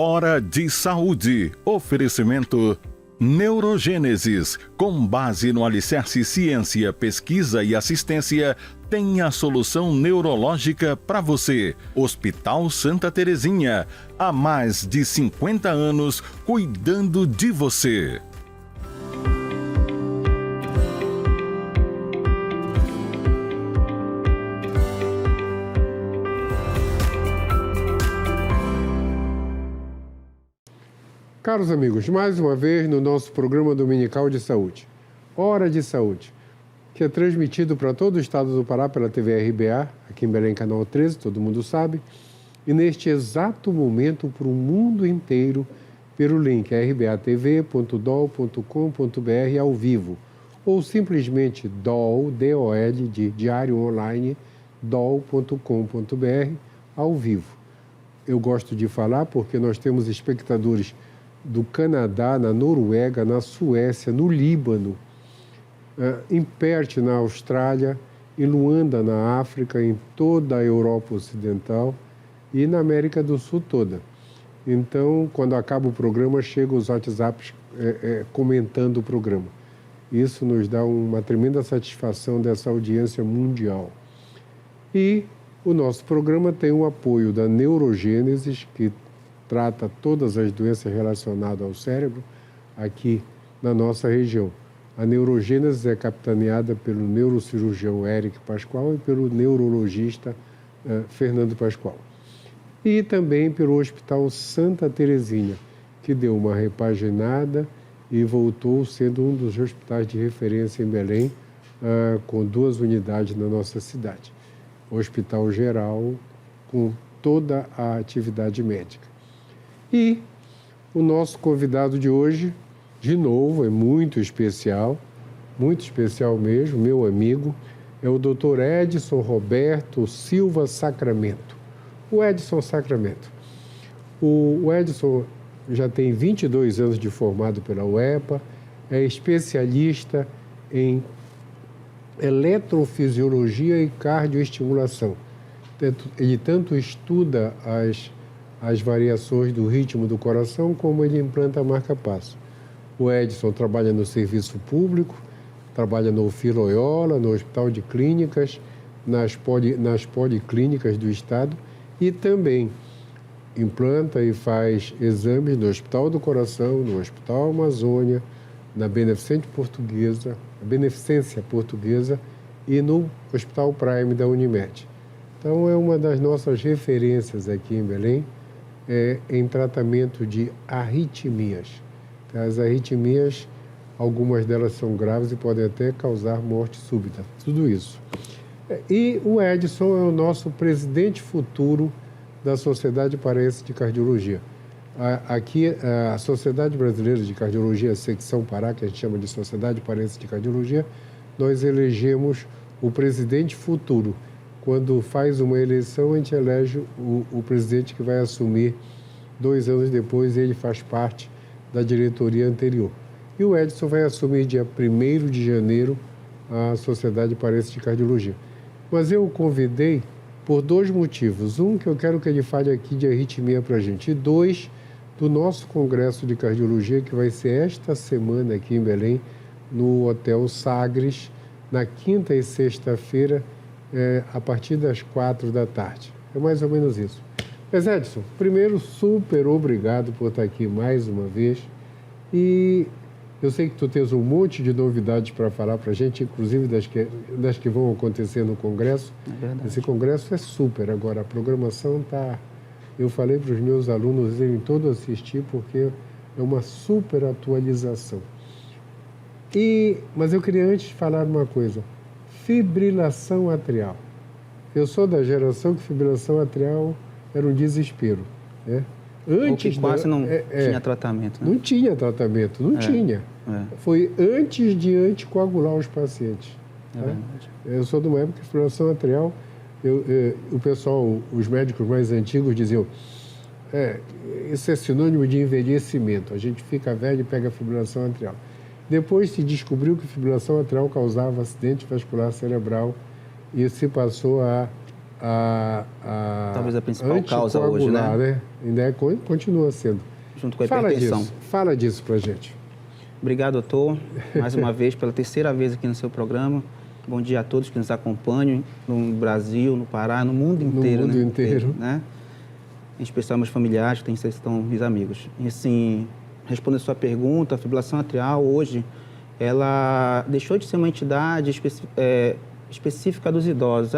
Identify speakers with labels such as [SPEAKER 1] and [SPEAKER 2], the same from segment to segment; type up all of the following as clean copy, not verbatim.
[SPEAKER 1] Hora de Saúde. Oferecimento Neurogênesis. Com base no alicerce ciência, pesquisa e assistência, tem a solução neurológica para você. Hospital Santa Terezinha. Há mais de 50 anos cuidando de você.
[SPEAKER 2] Caros amigos, mais uma vez no nosso programa dominical de saúde, Hora de Saúde, que é transmitido para todo o estado do Pará pela TV RBA, aqui em Belém, canal 13, todo mundo sabe, e neste exato momento para o mundo inteiro pelo link rbatv.dol.com.br ao vivo, ou simplesmente DOL, D-O-L, de Diário Online, dol.com.br ao vivo. Eu gosto de falar porque nós temos espectadores do Canadá, na Noruega, na Suécia, no Líbano, em Perth, na Austrália, em Luanda, na África, em toda a Europa Ocidental e na América do Sul toda. Então, quando acaba o programa, chegam os WhatsApps comentando o programa. Isso nos dá uma tremenda satisfação dessa audiência mundial. E o nosso programa tem o apoio da Neurogênesis, que trata todas as doenças relacionadas ao cérebro aqui na nossa região. A Neurogênesis é capitaneada pelo neurocirurgião Eric Pascoal e pelo neurologista Fernando Pascoal. E também pelo Hospital Santa Terezinha, que deu uma repaginada e voltou sendo um dos hospitais de referência em Belém, com 2 unidades na nossa cidade. Hospital geral com toda a atividade médica. E o nosso convidado de hoje, de novo, é muito especial mesmo, meu amigo, é o Dr. Edson Roberto Silva Sacramento. O Edson Sacramento. O Edson já tem 22 anos de formado pela UEPA, é especialista em eletrofisiologia e cardioestimulação. Ele tanto estuda as variações do ritmo do coração, como ele implanta a marca-passo. O Edson trabalha no serviço público, trabalha no Filoiola, no Hospital de Clínicas, nas policlínicas do Estado e também implanta e faz exames no Hospital do Coração, no Hospital Amazônia, na Beneficência Portuguesa e no Hospital Prime da Unimed. Então, é uma das nossas referências aqui em Belém, em tratamento de arritmias. As arritmias, algumas delas são graves e podem até causar morte súbita, tudo isso. E o Edson é o nosso presidente futuro da Sociedade Paraense de Cardiologia. Aqui, a Sociedade Brasileira de Cardiologia, secção Pará, que a gente chama de Sociedade Paraense de Cardiologia, nós elegemos o presidente futuro. Quando faz uma eleição, a gente elege o presidente que vai assumir 2 anos depois, e ele faz parte da diretoria anterior. E o Edson vai assumir dia 1º de janeiro a Sociedade Paraense de Cardiologia. Mas eu o convidei por 2 motivos. Um, que eu quero que ele fale aqui de arritmia para a gente. E 2, do nosso Congresso de Cardiologia, que vai ser esta semana aqui em Belém, no Hotel Sagres, na quinta e sexta-feira, a partir das 4 da tarde. É mais ou menos isso. Mas, Edson, primeiro, super obrigado por estar aqui mais uma vez. E eu sei que tu tens um monte de novidades para falar para a gente, inclusive das que vão acontecer no Congresso.
[SPEAKER 3] É verdade.
[SPEAKER 2] Esse Congresso é super. Agora, a programação está... Eu falei para os meus alunos irem todos assistir, porque é uma super atualização. Mas eu queria antes falar uma coisa. Fibrilação atrial. Eu sou da geração que fibrilação atrial era um desespero, né?
[SPEAKER 3] Antes quase não tinha tratamento, né?
[SPEAKER 2] Não tinha tratamento, não tinha. Foi antes de anticoagular os pacientes.
[SPEAKER 3] É verdade.
[SPEAKER 2] Eu sou de uma época de fibrilação atrial. O pessoal, os médicos mais antigos diziam, isso é sinônimo de envelhecimento. A gente fica velho e pega fibrilação atrial. Depois se descobriu que fibrilação atrial causava acidente vascular cerebral e se passou a
[SPEAKER 3] talvez a principal causa hoje, né?
[SPEAKER 2] Ainda continua sendo.
[SPEAKER 3] Junto com a hipertensão.
[SPEAKER 2] Fala disso pra gente.
[SPEAKER 3] Obrigado, doutor, mais uma vez, pela terceira vez aqui no seu programa. Bom dia a todos que nos acompanham no Brasil, no Pará, no mundo inteiro.
[SPEAKER 2] No mundo inteiro.
[SPEAKER 3] Né? Em especial meus familiares, que estão meus amigos. E assim, respondendo a sua pergunta, a fibrilação atrial hoje, ela deixou de ser uma entidade específica dos idosos.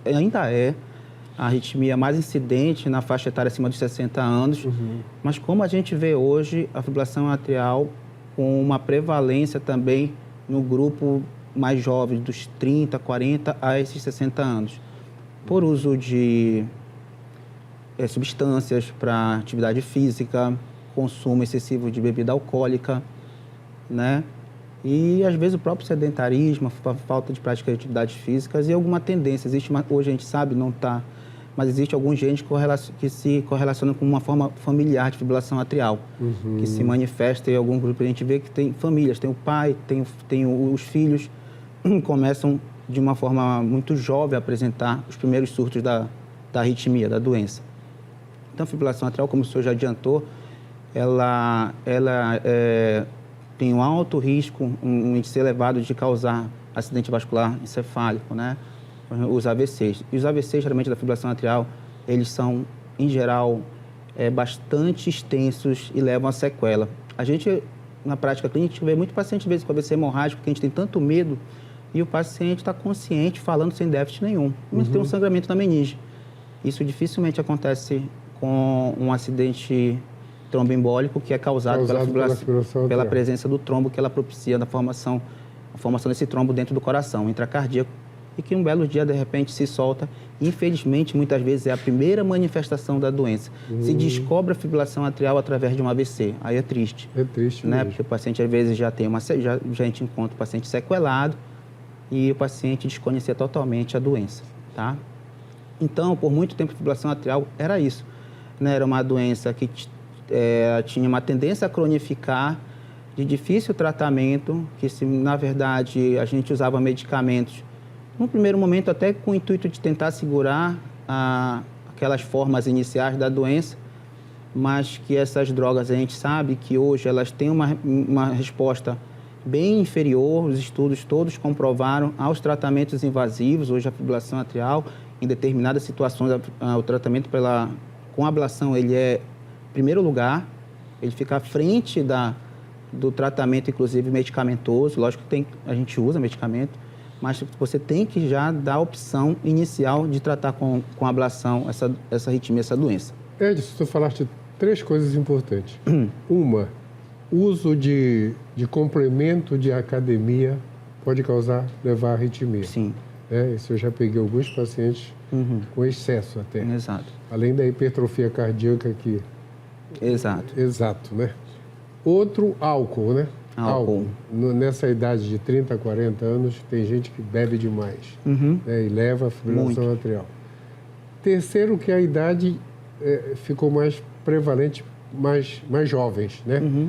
[SPEAKER 3] Ainda é a arritmia mais incidente na faixa etária acima dos 60 anos, mas como a gente vê hoje, a fibrilação atrial com uma prevalência também no grupo mais jovem, dos 30, 40 a esses 60 anos, por uso de substâncias para atividade física, consumo excessivo de bebida alcoólica, né? E, às vezes, o próprio sedentarismo, a falta de prática de atividades físicas e alguma tendência. Hoje a gente sabe, não está, mas existe alguns genes que se correlacionam com uma forma familiar de fibrilação atrial, que se manifesta em algum grupo. A gente vê que tem famílias, tem o pai, tem os filhos, começam de uma forma muito jovem a apresentar os primeiros surtos da arritmia, da doença. Então, a fibrilação atrial, como o senhor já adiantou, ela tem um alto risco, um índice elevado de causar acidente vascular encefálico, né? Os AVCs. E os AVCs, geralmente, da fibrilação atrial, eles são, em geral, bastante extensos e levam a sequela. A gente, na prática clínica, vê muito paciente, às vezes, com AVC hemorrágico, porque a gente tem tanto medo, e o paciente está consciente, falando sem déficit nenhum. Mas tem um sangramento na meninge. Isso dificilmente acontece com um acidente tromboembólico que é causado pela presença do trombo que ela propicia a formação desse trombo dentro do coração, intracardíaco, e que um belo dia, de repente, se solta. Infelizmente, muitas vezes é a primeira manifestação da doença. Se descobre a fibrilação atrial através de um AVC. Aí é triste.
[SPEAKER 2] É triste,
[SPEAKER 3] né?
[SPEAKER 2] Mesmo.
[SPEAKER 3] Porque o paciente, às vezes, já a gente encontra o paciente sequelado e o paciente desconhecia totalmente a doença, tá? Então, por muito tempo, a fibrilação atrial era isso, né? Era uma doença que tinha uma tendência a cronificar, de difícil tratamento, que, na verdade, a gente usava medicamentos, no primeiro momento até com o intuito de tentar segurar aquelas formas iniciais da doença, mas que essas drogas, a gente sabe que hoje elas têm uma resposta bem inferior, os estudos todos comprovaram, aos tratamentos invasivos. Hoje a fibrilação atrial, em determinadas situações, o tratamento com ablação, ele é primeiro lugar, ele fica à frente do tratamento, inclusive medicamentoso. Lógico que a gente usa medicamento, mas você tem que já dar a opção inicial de tratar com ablação essa arritmia, essa doença.
[SPEAKER 2] Edson, tu falaste 3 coisas importantes. Uma, uso de complemento de academia pode levar a arritmia.
[SPEAKER 3] Sim.
[SPEAKER 2] Isso eu já peguei alguns pacientes com excesso até.
[SPEAKER 3] Exato.
[SPEAKER 2] Além da hipertrofia cardíaca que... Exato, né? Outro, álcool, né? Álcool. Nessa idade de 30 a 40 anos, tem gente que bebe demais, né? E leva a fibrilação atrial. Terceiro, que a idade ficou mais prevalente, mais jovens, né?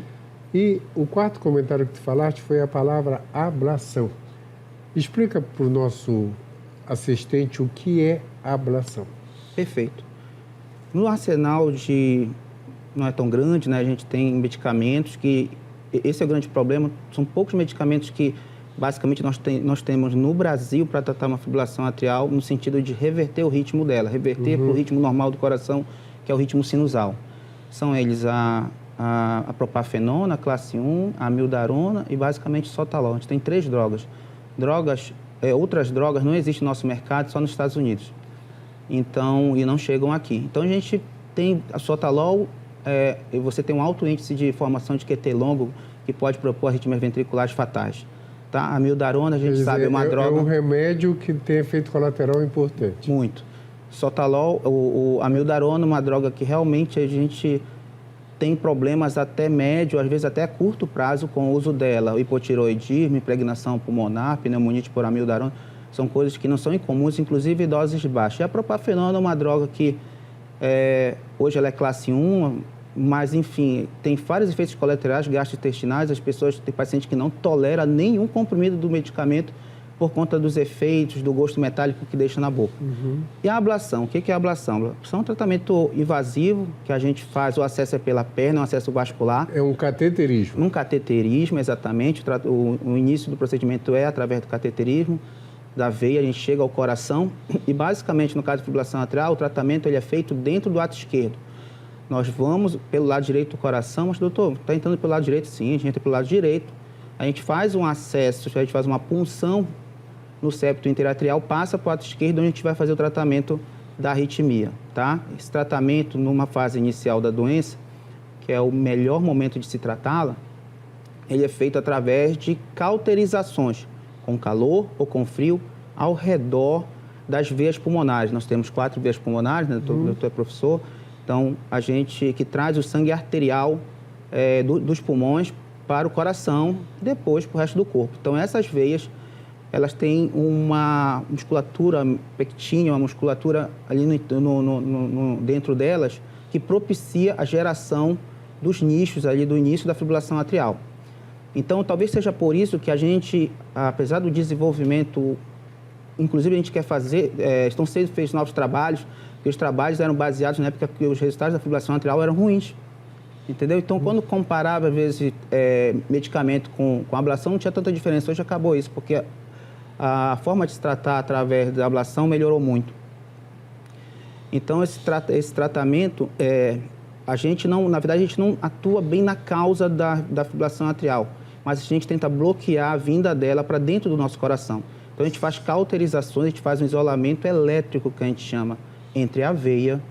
[SPEAKER 2] E o quarto comentário que tu falaste foi a palavra ablação. Explica para o nosso assistente o que é ablação.
[SPEAKER 3] Perfeito. No arsenal não é tão grande, né? A gente tem medicamentos que... Esse é o grande problema. São poucos medicamentos que, basicamente, nós temos no Brasil para tratar uma fibrilação atrial no sentido de reverter o ritmo dela, reverter para o ritmo normal do coração, que é o ritmo sinusal. São eles a propafenona, classe 1, a amiodarona e, basicamente, sotalol. A gente tem 3 drogas. Outras drogas não existem no nosso mercado, só nos Estados Unidos. Então, e não chegam aqui. Então, a gente tem a sotalol, e você tem um alto índice de formação de QT longo, que pode propor arritmias ventriculares fatais. Tá? A amiodarona, a gente sabe, é uma droga...
[SPEAKER 2] É um remédio que tem efeito colateral importante.
[SPEAKER 3] Muito. Sotalol, a amiodarona, uma droga que realmente a gente tem problemas até médio, às vezes até curto prazo com o uso dela. Hipotiroidismo, impregnação pulmonar, pneumonite por amiodarona, são coisas que não são incomuns, inclusive em doses baixas. E a propafenona é uma droga que hoje ela é classe 1, mas, enfim, tem vários efeitos colaterais gastrointestinais. As pessoas, tem paciente que não tolera nenhum comprimido do medicamento por conta dos efeitos, do gosto metálico que deixa na boca. E a ablação, o que é a ablação? A ablação é um tratamento invasivo, que a gente faz, o acesso é pela perna, é um acesso vascular.
[SPEAKER 2] É um cateterismo.
[SPEAKER 3] Um cateterismo, exatamente. O início do procedimento é através do cateterismo da veia, a gente chega ao coração e, basicamente, no caso de fibrilação atrial, o tratamento ele é feito dentro do ato esquerdo. Nós vamos pelo lado direito do coração, mas, doutor, está entrando pelo lado direito? Sim, a gente entra pelo lado direito. A gente faz um acesso, a gente faz uma punção no septo interatrial, passa para o ato esquerdo, onde a gente vai fazer o tratamento da arritmia, tá? Esse tratamento, numa fase inicial da doença, que é o melhor momento de se tratá-la, ele é feito através de cauterizações, com calor ou com frio, ao redor das veias pulmonares. Nós temos 4 veias pulmonares, né? O doutor é professor. Então, a gente que traz o sangue arterial dos pulmões para o coração e depois para o resto do corpo. Então, essas veias, elas têm uma musculatura pectínea, uma musculatura ali dentro delas, que propicia a geração dos nichos ali do início da fibrilação atrial. Então, talvez seja por isso que a gente, apesar do desenvolvimento, inclusive a gente quer fazer, estão sendo feitos novos trabalhos, porque os trabalhos eram baseados na época que os resultados da fibrilação atrial eram ruins, entendeu? Então, quando comparava, às vezes, medicamento com ablação, não tinha tanta diferença. Hoje acabou isso, porque a forma de se tratar através da ablação melhorou muito. Então, esse tratamento, a gente não, na verdade, a gente não atua bem na causa da fibrilação atrial, mas a gente tenta bloquear a vinda dela para dentro do nosso coração. Então, a gente faz cauterizações, a gente faz um isolamento elétrico, que a gente chama, entre a veia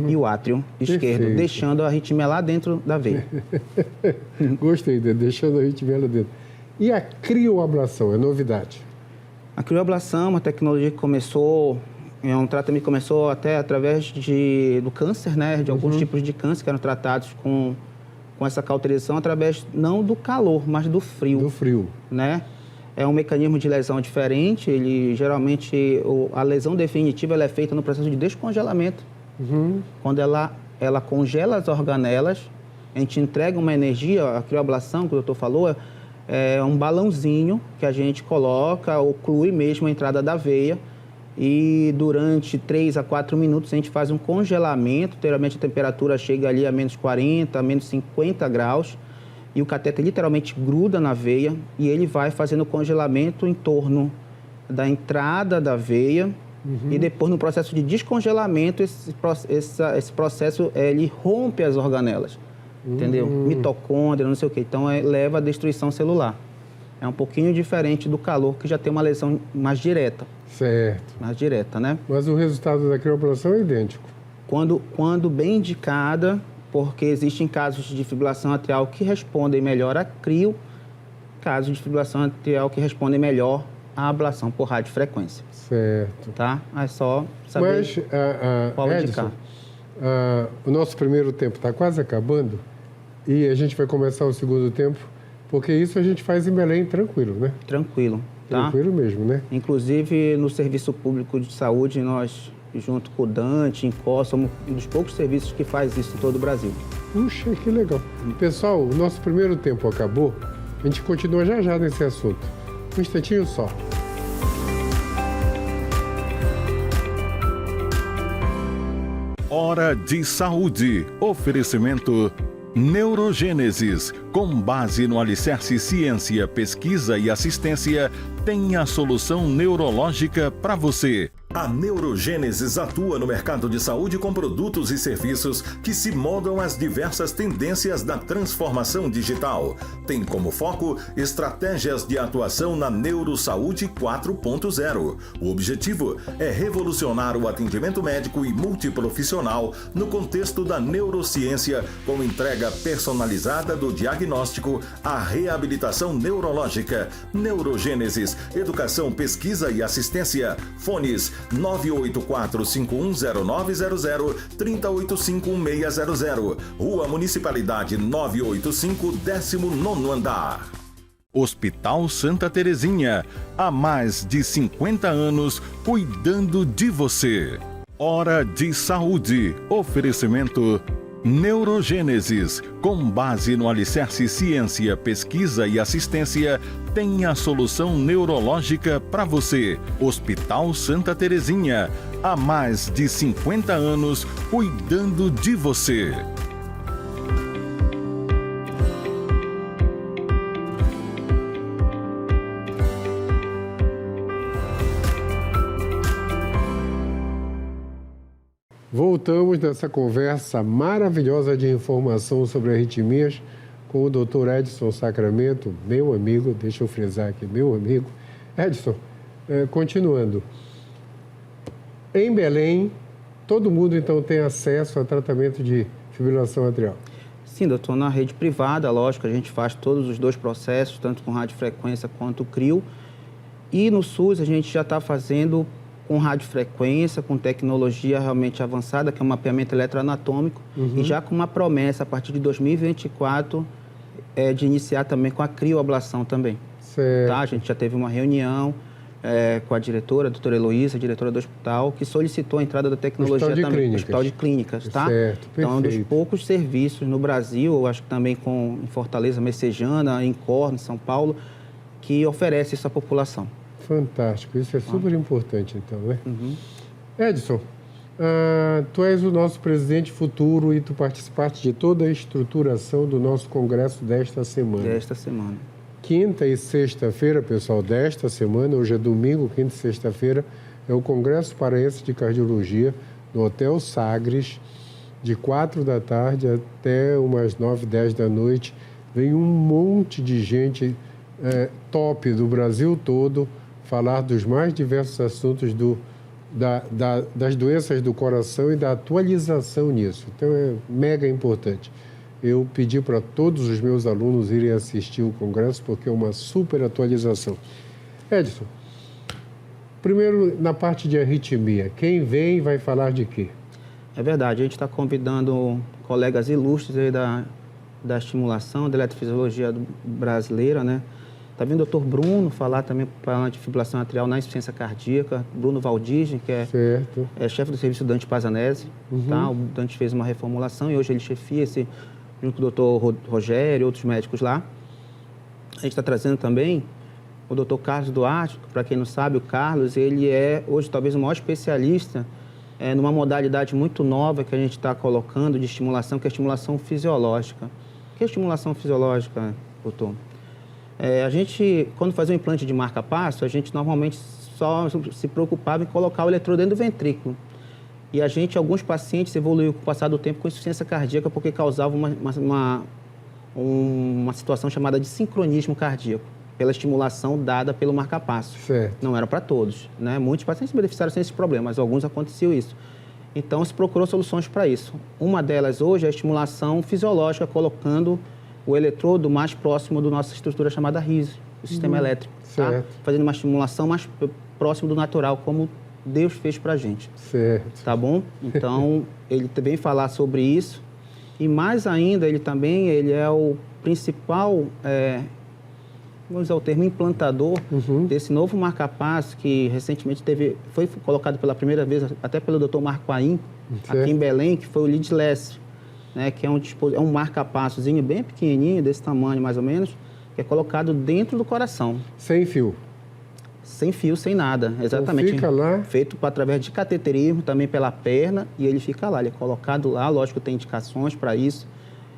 [SPEAKER 3] e o átrio esquerdo, deixando a arritmia lá dentro da veia.
[SPEAKER 2] Gostei, deixando a arritmia lá dentro. E a crioablação, é novidade?
[SPEAKER 3] A crioablação é uma tecnologia que começou, é um tratamento que começou até através do câncer, né? De alguns tipos de câncer que eram tratados com essa cauterização através não do calor, mas do frio.
[SPEAKER 2] Do frio.
[SPEAKER 3] Né? É um mecanismo de lesão diferente, geralmente a lesão definitiva ela é feita no processo de descongelamento. Quando ela congela as organelas, a gente entrega uma energia, a crioablação, que o doutor falou, é um balãozinho que a gente coloca, oclui mesmo a entrada da veia e durante 3 a 4 minutos a gente faz um congelamento, geralmente a temperatura chega ali a menos 40, a menos 50 graus e o cateter literalmente gruda na veia e ele vai fazendo o congelamento em torno da entrada da veia e depois no processo de descongelamento esse processo ele rompe as organelas. Entendeu? Mitocôndria, não sei o quê. Então, leva à destruição celular. É um pouquinho diferente do calor, que já tem uma lesão mais direta.
[SPEAKER 2] Certo.
[SPEAKER 3] Mais direta, né?
[SPEAKER 2] Mas o resultado da crioablação é idêntico.
[SPEAKER 3] Quando bem indicada, porque existem casos de fibrilação atrial que respondem melhor a crio, casos de fibrilação atrial que respondem melhor à ablação por radiofrequência.
[SPEAKER 2] Certo.
[SPEAKER 3] Tá? É só saber qual indicar.
[SPEAKER 2] O nosso primeiro tempo está quase acabando. E a gente vai começar o segundo tempo, porque isso a gente faz em Belém tranquilo, né?
[SPEAKER 3] Tranquilo, tá?
[SPEAKER 2] Tranquilo mesmo, né?
[SPEAKER 3] Inclusive, no Serviço Público de Saúde, nós, junto com o Dante, Incó, somos um dos poucos serviços que faz isso em todo o Brasil.
[SPEAKER 2] Puxa, que legal. Pessoal, o nosso primeiro tempo acabou. A gente continua já nesse assunto. Um instantinho só.
[SPEAKER 1] Hora de Saúde. Oferecimento Neurogênesis. Com base no alicerce ciência, pesquisa e assistência, tem a solução neurológica para você. A Neurogênesis atua no mercado de saúde com produtos e serviços que se moldam às diversas tendências da transformação digital. Tem como foco estratégias de atuação na Neurosaúde 4.0. O objetivo é revolucionar o atendimento médico e multiprofissional no contexto da neurociência, com entrega personalizada do diagnóstico à reabilitação neurológica. Neurogênesis, educação, pesquisa e assistência. Fones 984-510900, 3085-1600. Rua Municipalidade 985, 19º andar. Hospital Santa Terezinha, há mais de 50 anos cuidando de você. Hora de Saúde. Oferecimento Neurogênesis, com base no alicerce ciência, pesquisa e assistência, tem a solução neurológica para você. Hospital Santa Terezinha, há mais de 50 anos cuidando de você.
[SPEAKER 2] Voltamos nessa conversa maravilhosa de informação sobre arritmias com o Dr. Edson Sacramento, meu amigo, deixa eu frisar aqui, meu amigo. Edson, continuando. Em Belém, todo mundo então tem acesso a tratamento de fibrilação atrial?
[SPEAKER 3] Sim, doutor, na rede privada, lógico, a gente faz todos os dois processos, tanto com radiofrequência quanto o CRIO. E no SUS a gente já está fazendo com radiofrequência, com tecnologia realmente avançada, que é um mapeamento eletroanatômico, e já com uma promessa, a partir de 2024, de iniciar também com a crioablação também.
[SPEAKER 2] Certo.
[SPEAKER 3] Tá? A gente já teve uma reunião com a diretora, a doutora Heloísa, diretora do hospital, que solicitou a entrada da tecnologia também. Hospital de Clínicas, tá?
[SPEAKER 2] Certo, perfeito.
[SPEAKER 3] Então, é um dos poucos serviços no Brasil, eu acho que também em Fortaleza, Messejana, em Corno, em São Paulo, que oferece isso à população.
[SPEAKER 2] Fantástico, isso é super importante então, né? Edson, tu és o nosso presidente futuro e tu participaste de toda a estruturação do nosso congresso desta semana.
[SPEAKER 3] Desta semana.
[SPEAKER 2] Quinta e sexta-feira, pessoal, desta semana, hoje é domingo, quinta e sexta-feira, é o Congresso Paraense de Cardiologia no Hotel Sagres, de 4 da tarde até umas 9, 10 da noite. Vem um monte de gente top do Brasil todo, falar dos mais diversos assuntos das doenças do coração e da atualização nisso. Então, é mega importante. Eu pedi para todos os meus alunos irem assistir o congresso, porque é uma super atualização. Edson, primeiro, na parte de arritmia, quem vem vai falar de quê?
[SPEAKER 3] É verdade, a gente está convidando colegas ilustres aí da estimulação, da eletrofisiologia brasileira, né? Está vindo o Dr. Bruno falar também de fibrilação atrial na insuficiência cardíaca, Bruno Valdigem, que é chefe do serviço Dante Pazanese, tá? O Dante fez uma reformulação e hoje ele chefia junto com o Dr. Rogério e outros médicos lá. A gente está trazendo também o Dr. Carlos Duarte, para quem não sabe, o Carlos, ele é hoje talvez o maior especialista numa modalidade muito nova que a gente está colocando de estimulação, que é a estimulação fisiológica. O que é estimulação fisiológica, doutor? A gente, quando fazia um implante de marca-passo, a gente normalmente só se preocupava em colocar o eletrodo dentro do ventrículo. E alguns pacientes evoluíram com o passar do tempo com insuficiência cardíaca porque causava uma situação chamada de sincronismo cardíaco, pela estimulação dada pelo marca-passo. Não era para todos, né? Muitos pacientes se beneficiaram sem esse problema, mas alguns aconteceu isso. Então, se procurou soluções para isso. Uma delas hoje é a estimulação fisiológica, colocando o eletrodo mais próximo da nossa estrutura chamada RISE, o sistema elétrico, tá? Fazendo uma estimulação mais próximo do natural, como Deus fez pra gente. Tá bom? Então, ele também falar sobre isso. E mais ainda, ele é o principal, vamos usar o termo, implantador desse novo marca-passo que recentemente foi colocado pela primeira vez, até pelo Dr. Marco Paim, aqui em Belém, que foi o Leadless, né, que é um marca-passozinho bem pequenininho, desse tamanho mais ou menos, que é colocado dentro do coração.
[SPEAKER 2] Sem fio?
[SPEAKER 3] Sem fio, sem nada, exatamente.
[SPEAKER 2] Então fica lá?
[SPEAKER 3] Feito através de cateterismo, também pela perna, e ele fica lá, ele é colocado lá, lógico, tem indicações para isso,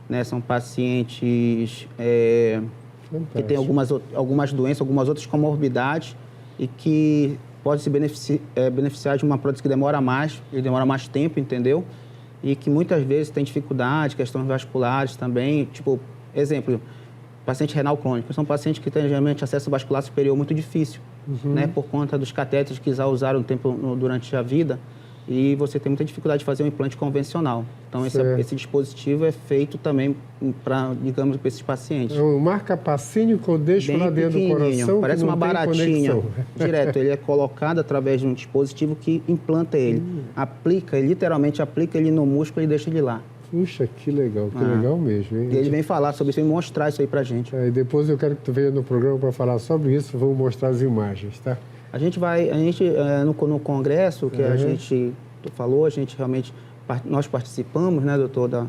[SPEAKER 3] né, são pacientes que têm algumas doenças, algumas outras comorbidades, e que pode se beneficiar de uma prótese que demora mais, ele demora mais tempo, entendeu? E que muitas vezes tem dificuldade, questões vasculares também, tipo, exemplo, paciente renal crônico, são pacientes que têm geralmente acesso vascular superior muito difícil, né, por conta dos catéteres que já usaram durante a vida, e você tem muita dificuldade de fazer um implante convencional. Então, esse dispositivo é feito também para, digamos, para esses pacientes.
[SPEAKER 2] É um marca-passinho que eu deixo lá dentro do coração,
[SPEAKER 3] parece uma baratinha, direto. Ele é colocado através de um dispositivo que implanta ele. Literalmente aplica ele no músculo e deixa ele lá.
[SPEAKER 2] Puxa, que legal mesmo, hein?
[SPEAKER 3] E ele vem falar sobre isso, vem mostrar isso aí pra gente.
[SPEAKER 2] E depois eu quero que tu venha no programa para falar sobre isso, vamos mostrar as imagens, tá?
[SPEAKER 3] No congresso que a gente falou, nós participamos, né, doutor,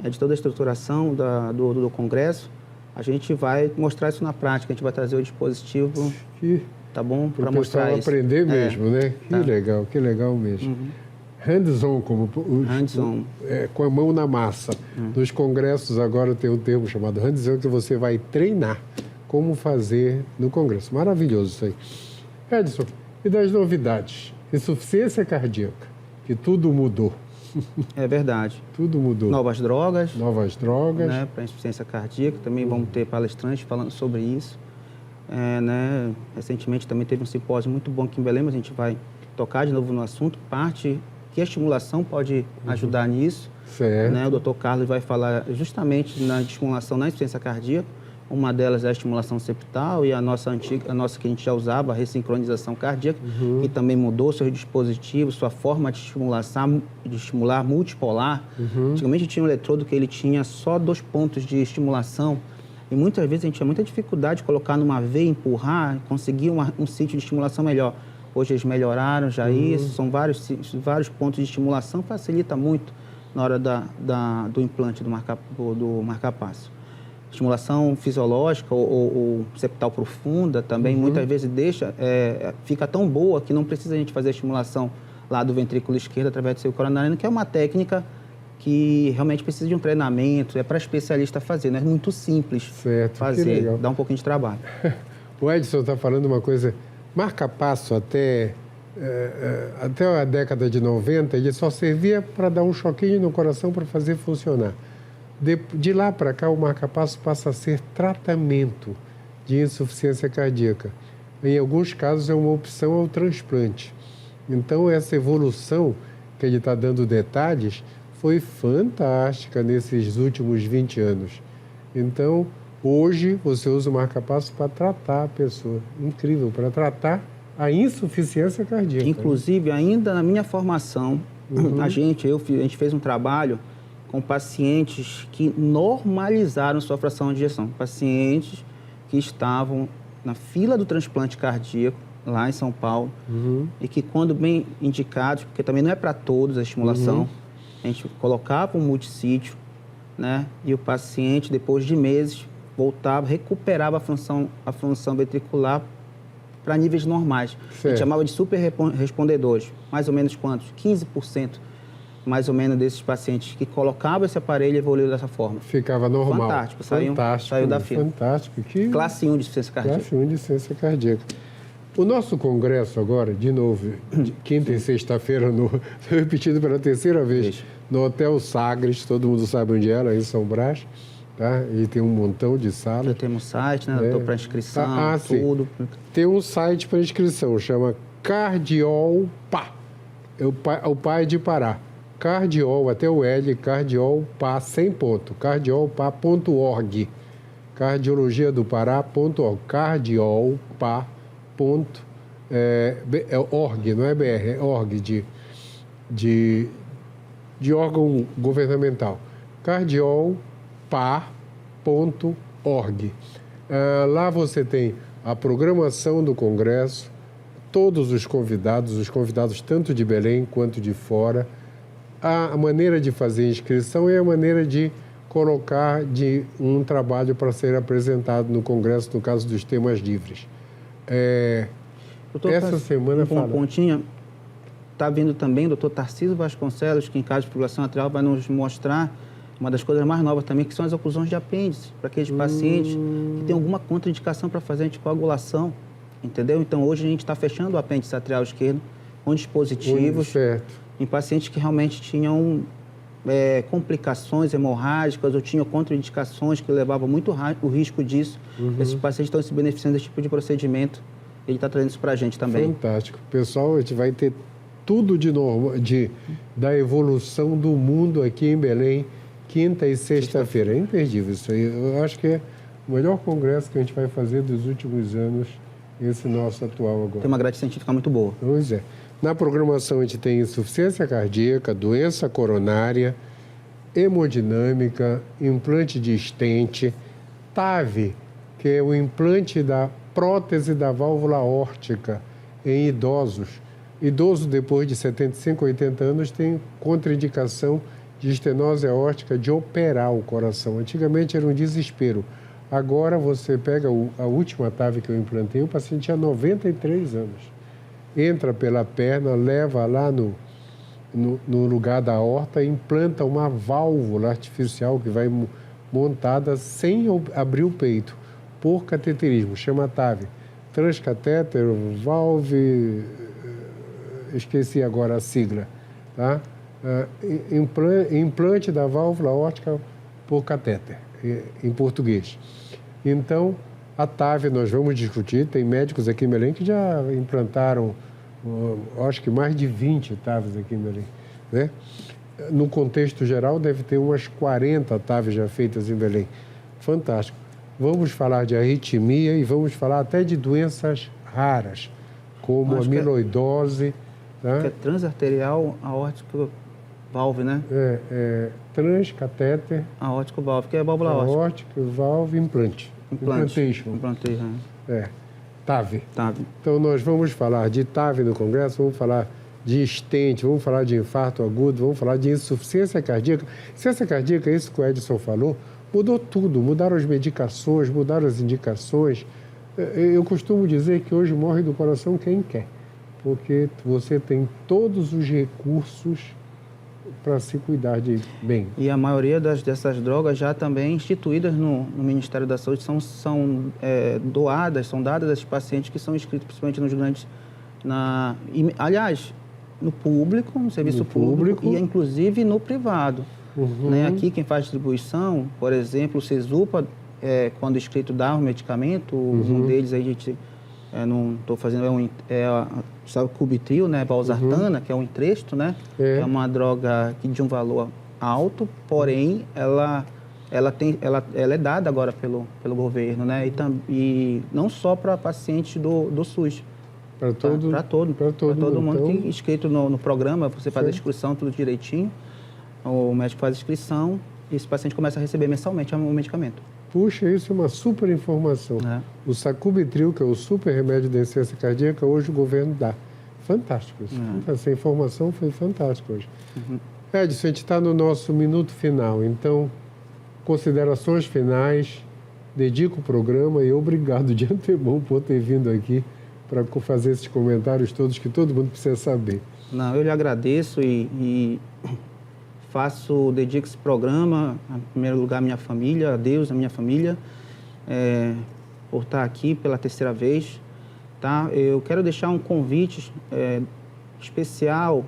[SPEAKER 3] de toda a estruturação do Congresso, a gente vai mostrar isso na prática, a gente vai trazer o dispositivo, tá bom? Para mostrar isso.
[SPEAKER 2] Aprender mesmo, né?
[SPEAKER 3] Tá.
[SPEAKER 2] Que legal mesmo. Hands-on,
[SPEAKER 3] hands-on.
[SPEAKER 2] Com a mão na massa. Nos congressos agora tem um termo chamado hands-on, que você vai treinar como fazer no congresso. Maravilhoso isso aí. Edson, e das novidades? Insuficiência cardíaca, que tudo mudou.
[SPEAKER 3] É verdade.
[SPEAKER 2] Tudo mudou.
[SPEAKER 3] Novas drogas.
[SPEAKER 2] Né,
[SPEAKER 3] para insuficiência cardíaca. Também vamos ter palestrantes falando sobre isso. Né, recentemente também teve um simpósio muito bom aqui em Belém, mas a gente vai tocar de novo no assunto. Parte que a estimulação pode ajudar nisso.
[SPEAKER 2] Certo.
[SPEAKER 3] Né, o Dr. Carlos vai falar justamente na estimulação na insuficiência cardíaca. Uma delas é a estimulação septal e a nossa que a gente já usava, a ressincronização cardíaca, que também mudou seus dispositivos, sua forma de estimular multipolar. Antigamente tinha um eletrodo que ele tinha só 2 pontos de estimulação e muitas vezes a gente tinha muita dificuldade de colocar numa veia, empurrar, conseguir um sítio de estimulação melhor. Hoje eles melhoraram já isso, são vários pontos de estimulação, facilita muito na hora do implante do marca-passo. Estimulação fisiológica ou septal profunda também muitas vezes fica tão boa que não precisa a gente fazer a estimulação lá do ventrículo esquerdo através do seu coronariano, que é uma técnica que realmente precisa de um treinamento, é para especialista fazer, não é muito simples fazer, dá um pouquinho de trabalho.
[SPEAKER 2] O Edson está falando uma coisa, marca-passo até a década de 90, ele só servia para dar um choquinho no coração para fazer funcionar. De lá para cá, o marca-passo passa a ser tratamento de insuficiência cardíaca. Em alguns casos, é uma opção ao transplante. Então, essa evolução, que ele está dando detalhes, foi fantástica nesses últimos 20 anos. Então, hoje, você usa o marca-passo para tratar a pessoa. Incrível, para tratar a insuficiência cardíaca.
[SPEAKER 3] Inclusive, ainda na minha formação, a gente fez um trabalho com pacientes que normalizaram sua fração de ejeção. Pacientes que estavam na fila do transplante cardíaco, lá em São Paulo, e que quando bem indicados, porque também não é para todos a estimulação, a gente colocava um multissítio, né? E o paciente, depois de meses, voltava, recuperava a função ventricular para níveis normais. A gente chamava de super respondedores. Mais ou menos quantos? 15%. Mais ou menos desses pacientes que colocavam esse aparelho evoluiu dessa forma.
[SPEAKER 2] Ficava normal.
[SPEAKER 3] Fantástico, saiu da fila.
[SPEAKER 2] Fantástico.
[SPEAKER 3] Classe 1 de insuficiência cardíaca.
[SPEAKER 2] Classe 1 de insuficiência cardíaca. O nosso congresso agora, de novo, de quinta e sexta-feira, repetido pela terceira vez, no Hotel Sagres, todo mundo sabe onde era, em São Brás, tá? E tem um montão de salas. Já
[SPEAKER 3] temos site, né? Para inscrição, tudo.
[SPEAKER 2] Sim. Tem um site para inscrição, chama Cardiolpa. O pai de Pará. Cardiol, até o L, Cardiolpa, sem ponto, cardiolpa.org, cardiologiadopará.org, cardiolpa.org, não é BR, é org, de órgão governamental, cardiolpa.org. Lá você tem a programação do congresso, todos os convidados tanto de Belém quanto de fora, a maneira de fazer inscrição e a maneira de colocar de um trabalho para ser apresentado no Congresso, no caso dos temas livres. Essa semana
[SPEAKER 3] fala... pontinha, está vindo também o doutor Tarcísio Vasconcelos, que em caso de fibrilação atrial vai nos mostrar uma das coisas mais novas também, que são as oclusões de apêndice, para aqueles pacientes que têm alguma contraindicação para fazer anticoagulação, entendeu? Então, hoje a gente está fechando o apêndice atrial esquerdo com dispositivos...
[SPEAKER 2] Certo.
[SPEAKER 3] Em pacientes que realmente tinham complicações hemorrágicas ou tinham contraindicações que levavam muito o risco disso. Esses pacientes estão se beneficiando desse tipo de procedimento. Ele está trazendo isso para a gente também.
[SPEAKER 2] Fantástico. Pessoal, a gente vai ter tudo de novo, da evolução do mundo aqui em Belém, quinta e sexta-feira. É imperdível isso aí. Eu acho que é o melhor congresso que a gente vai fazer dos últimos anos, esse nosso atual agora.
[SPEAKER 3] Tem uma grade científica muito boa.
[SPEAKER 2] Pois é. Na programação a gente tem insuficiência cardíaca, doença coronária, hemodinâmica, implante de stent, TAV, que é o implante da prótese da válvula aórtica em idosos. Idoso depois de 75, 80 anos tem contraindicação de estenose aórtica de operar o coração. Antigamente era um desespero. Agora você pega a última TAV que eu implantei, o paciente tinha 93 anos. Entra pela perna, leva lá no lugar da aorta e implanta uma válvula artificial que vai montada sem abrir o peito, por cateterismo, chama TAV. Transcatéter, valve, esqueci agora a sigla, tá? Implante da válvula aórtica por catéter, em português. Então, a TAV nós vamos discutir, tem médicos aqui em Belém que já implantaram, acho que mais de 20 TAVs aqui em Belém, né? No contexto geral, deve ter umas 40 TAVs já feitas em Belém. Fantástico. Vamos falar de arritmia e vamos falar até de doenças raras, como amiloidose. Tá?
[SPEAKER 3] Que é transarterial aórtico valve, né?
[SPEAKER 2] Transcatéter.
[SPEAKER 3] Aórtico valve, que é válvula aórtica.
[SPEAKER 2] Aórtico, valve, implante. Implantation. TAV. Então, nós vamos falar de TAV no Congresso, vamos falar de stent, vamos falar de infarto agudo, vamos falar de insuficiência cardíaca. Insuficiência cardíaca, isso que o Edson falou, mudou tudo, mudaram as medicações, mudaram as indicações. Eu costumo dizer que hoje morre do coração quem quer, porque você tem todos os recursos para se cuidar bem.
[SPEAKER 3] E a maioria dessas drogas já também instituídas no Ministério da Saúde são doadas, são dadas a esses pacientes que são inscritos principalmente nos grandes... aliás, no público, no serviço público e inclusive no privado.
[SPEAKER 2] Uhum.
[SPEAKER 3] Né? Aqui quem faz distribuição, por exemplo, o Cesupa, quando inscrito dá um medicamento, um deles aí a gente não estou fazendo, sabe, Cubitril, né, valsartana, que é um entresto, né, é uma droga de um valor alto, porém ela é dada agora pelo governo, né, e não só para pacientes do SUS. Para todo mundo. Então... que inscrito no programa, você faz a inscrição, tudo direitinho, o médico faz a inscrição e esse paciente começa a receber mensalmente o medicamento.
[SPEAKER 2] Puxa, isso é uma super informação. O Sacubitril, que é o super remédio da insuficiência cardíaca, hoje o governo dá. Fantástico isso. Essa informação foi fantástica hoje. Edson, a gente está no nosso minuto final, então, considerações finais, dedico o programa e obrigado de antemão por ter vindo aqui para fazer esses comentários todos que todo mundo precisa saber.
[SPEAKER 3] Não, eu lhe agradeço e dedico esse programa, em primeiro lugar, à minha família, a Deus, a minha família, por estar aqui pela terceira vez. Tá? Eu quero deixar um convite especial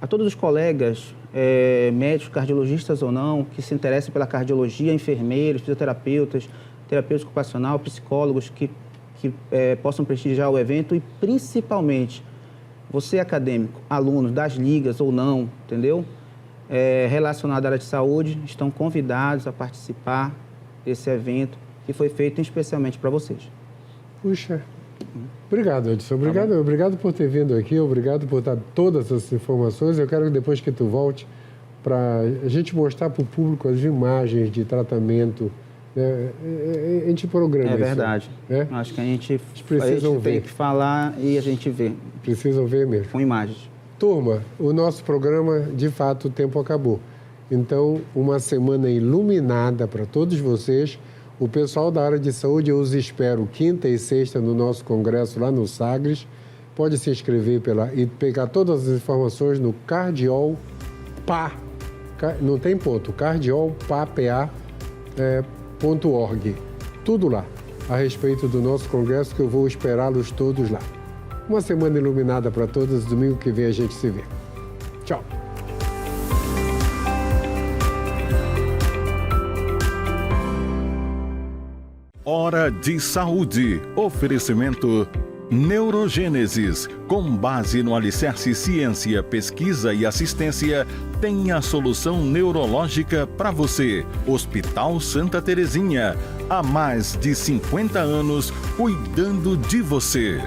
[SPEAKER 3] a todos os colegas, médicos, cardiologistas ou não, que se interessem pela cardiologia, enfermeiros, fisioterapeutas, terapeutas ocupacional, psicólogos que possam prestigiar o evento e, principalmente, você acadêmico, alunos das ligas ou não, entendeu? Relacionado à área de saúde, estão convidados a participar desse evento que foi feito especialmente para vocês.
[SPEAKER 2] Puxa, obrigado, Edson. Obrigado por ter vindo aqui, obrigado por dar todas essas informações. Eu quero que depois que tu volte, para a gente mostrar para o público as imagens de tratamento. A gente programa isso.
[SPEAKER 3] É verdade. Acho que a gente tem que falar e a gente vê.
[SPEAKER 2] Precisam ver mesmo.
[SPEAKER 3] Com imagens.
[SPEAKER 2] Turma, o nosso programa, de fato, o tempo acabou. Então, uma semana iluminada para todos vocês. O pessoal da área de saúde, eu os espero quinta e sexta no nosso congresso lá no Sagres. Pode se inscrever e pegar todas as informações no Cardiol PA. Não tem ponto. cardiolpa.org. Tudo lá a respeito do nosso congresso, que eu vou esperá-los todos lá. Uma semana iluminada para todos. Domingo que vem a gente se vê. Tchau.
[SPEAKER 1] Hora de Saúde. Oferecimento Neurogênesis. Com base no alicerce ciência, pesquisa e assistência, tem a solução neurológica para você. Hospital Santa Terezinha. Há mais de 50 anos cuidando de você.